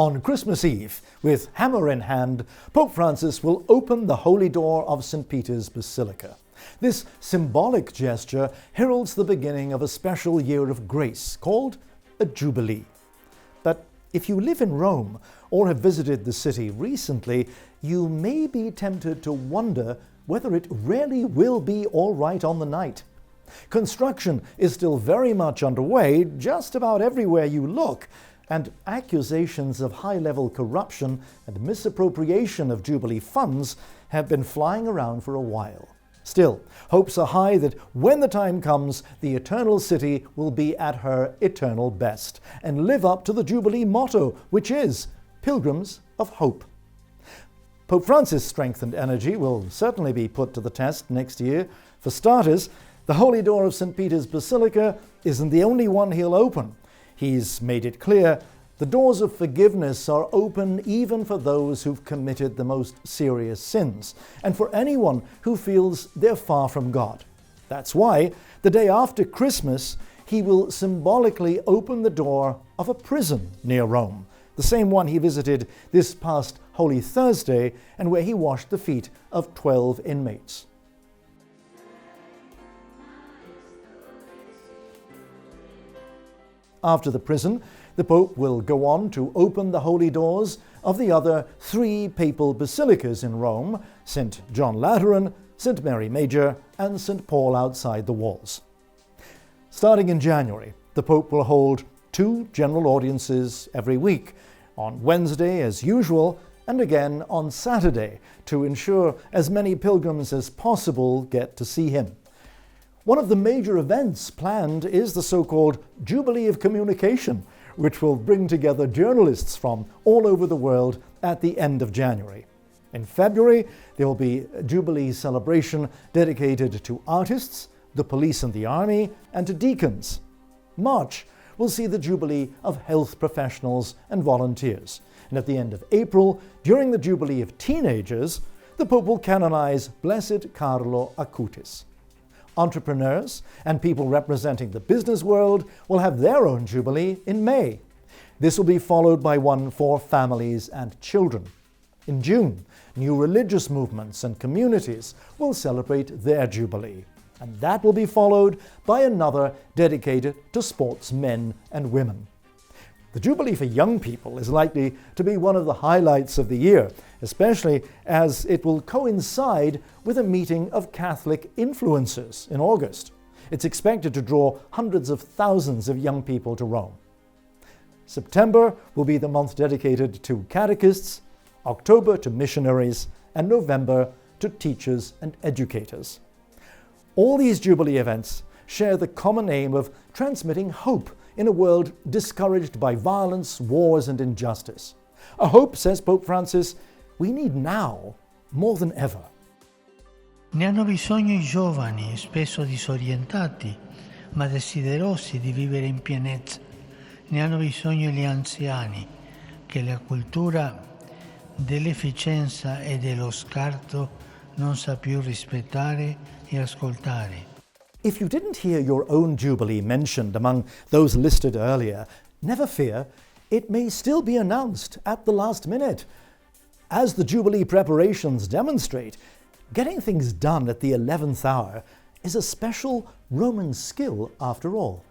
On Christmas Eve, with hammer in hand, Pope Francis will open the holy door of St. Peter's Basilica. This symbolic gesture heralds the beginning of a special year of grace called a Jubilee. But if you live in Rome or have visited the city recently, you may be tempted to wonder whether it really will be all right on the night. Construction is still very much underway just about everywhere you look, and accusations of high-level corruption and misappropriation of Jubilee funds have been flying around for a while. Still, hopes are high that when the time comes, the Eternal City will be at her eternal best and live up to the Jubilee motto, which is Pilgrims of Hope. Pope Francis' strength and energy will certainly be put to the test next year. For starters, the Holy Door of St. Peter's Basilica isn't the only one he'll open. He's made it clear the doors of forgiveness are open even for those who've committed the most serious sins, and for anyone who feels they're far from God. That's why, the day after Christmas, he will symbolically open the door of a prison near Rome, the same one he visited this past Holy Thursday and where he washed the feet of 12 inmates. After the prison, the Pope will go on to open the holy doors of the other 3 papal basilicas in Rome, St. John Lateran, St. Mary Major, and St. Paul outside the walls. Starting in January, the Pope will hold 2 general audiences every week, on Wednesday as usual, and again on Saturday, to ensure as many pilgrims as possible get to see him. One of the major events planned is the so-called Jubilee of Communication, which will bring together journalists from all over the world at the end of January. In February, there will be a Jubilee celebration dedicated to artists, the police and the army, and to deacons. March will see the Jubilee of health professionals and volunteers. And at the end of April, during the Jubilee of Teenagers, the Pope will canonize Blessed Carlo Acutis. Entrepreneurs and people representing the business world will have their own Jubilee in May. This will be followed by one for families and children. In June, new religious movements and communities will celebrate their Jubilee, and that will be followed by another dedicated to sportsmen and women. The Jubilee for young people is likely to be one of the highlights of the year, especially as it will coincide with a meeting of Catholic influencers in August. It's expected to draw hundreds of thousands of young people to Rome. September will be the month dedicated to catechists, October to missionaries, and November to teachers and educators. All these Jubilee events share the common aim of transmitting hope in a world discouraged by violence, wars, and injustice. A hope, says Pope Francis, we need now more than ever. Ne hanno bisogno I giovani, spesso disorientati, ma desiderosi di vivere in pienezza. Ne hanno bisogno gli anziani, che la cultura dell'efficienza e dello scarto non sa più rispettare e ascoltare. If you didn't hear your own Jubilee mentioned among those listed earlier, never fear, it may still be announced at the last minute. As the Jubilee preparations demonstrate, getting things done at the 11th hour is a special Roman skill after all.